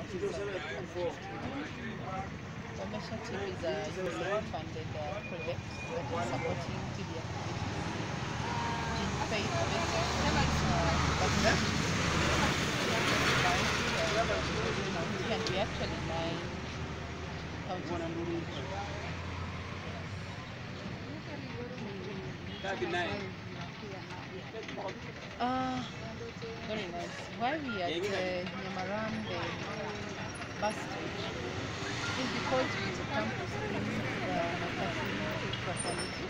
is Omesha TV is a UNICEF-funded project that is supporting TB in faith-based and we actually 9 counties. Very nice. Why we at Nyamarambe bus stage is because we come to screen the maternity fraternity,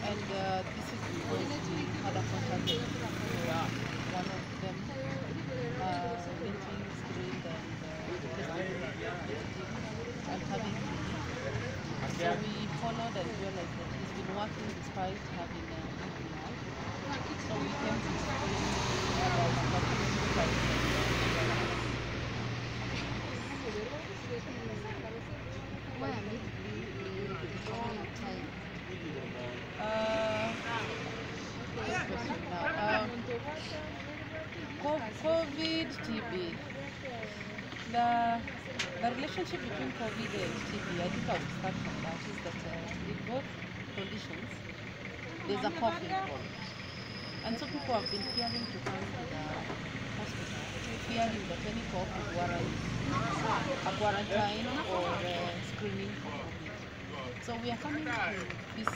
and this is because we had a contact with one of them getting screened and having TB. So we followed and realized that he's been working despite having a TB. So we came to screen COVID, TB. The relationship between COVID and TB, I think I will start from that, is that in both conditions, there's a cough involved. And so people have been fearing to come to the hospital, fearing that any cough would warrant a quarantine or screening for COVID. So we are coming to this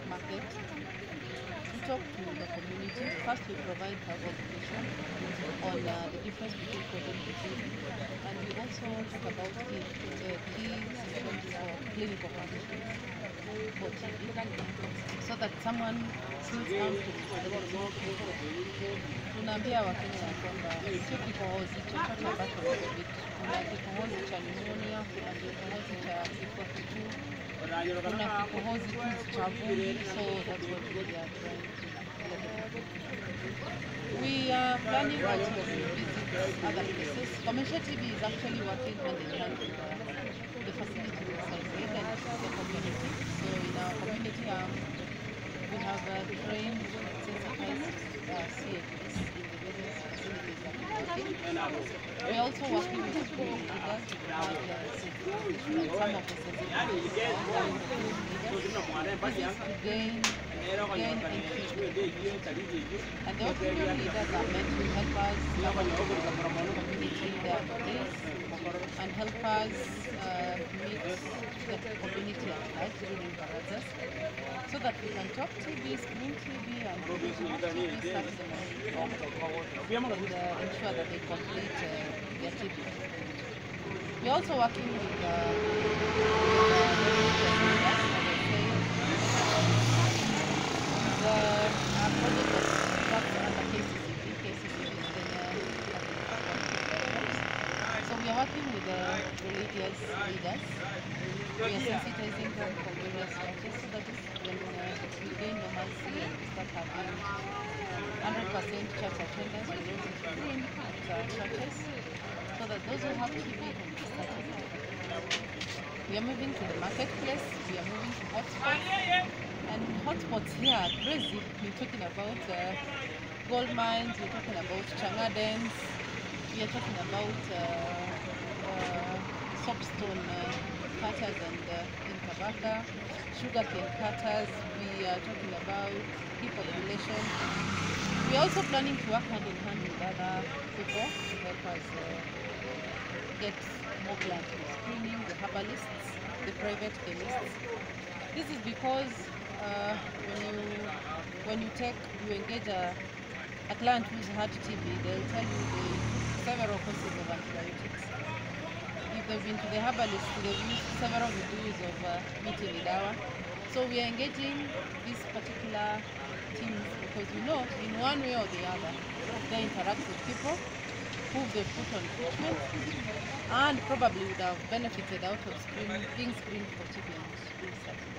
market to talk to the community. First, we provide health education on the difference between COVID and TB, and we also talk about the key symptoms or clinical conditions for TB, so that someone feels comfortable. Tunaambia Wakenya ya kwamba sio kikohozi chochote ambacho ni COVID. Kuna kikohozi cha pneumonia, kuna kikohozi cha kifua kikuu, kuna kikohozi tu cha vumbi. So that's what we are trying to do. We are planning also to visit other places. Omesha TV is actually working hand in hand with the facility with SAID and the community. So in our community we have trained sensitized CAPs in the various facilities that we work in. We are also working with school leaders to provide sensitization, and some of the sensitivities are with school leaders. This is to gain and the opinion leaders are meant to help us community their needs and help us meet the community at large during barazas, so that we can talk TB, screen TB, and TB start them and ensure that they complete their TB. We're also working with the project that works under KCCB. KCCB is Kenya. So we are working with the religious leaders. We are sensitizing them for various churches, so that when we gain normalcy and we start having 100% church attendance, we don't screen at churches, so that those who have TB can be started. We are moving to the marketplace, we are moving to hotspots. And hotspots here are crazy. We're talking about gold mines, we're talking about Changadens, we are talking about soapstone cutters and in Kabaka, sugarcane cutters. We are talking about tea population. We are also planning to work hand in hand with other people to help us get more clients for screening, the herbalists, the private chemists. This is because when you engage a client who's had TB, they'll tell you the several courses of antibiotics. If they've been to the herbalist, they've used several videos of miti midawa. So we are engaging these particular teams because we know in one way or the other they interact with people who they've put on treatment and probably would have benefited out of being screened for TB and being started.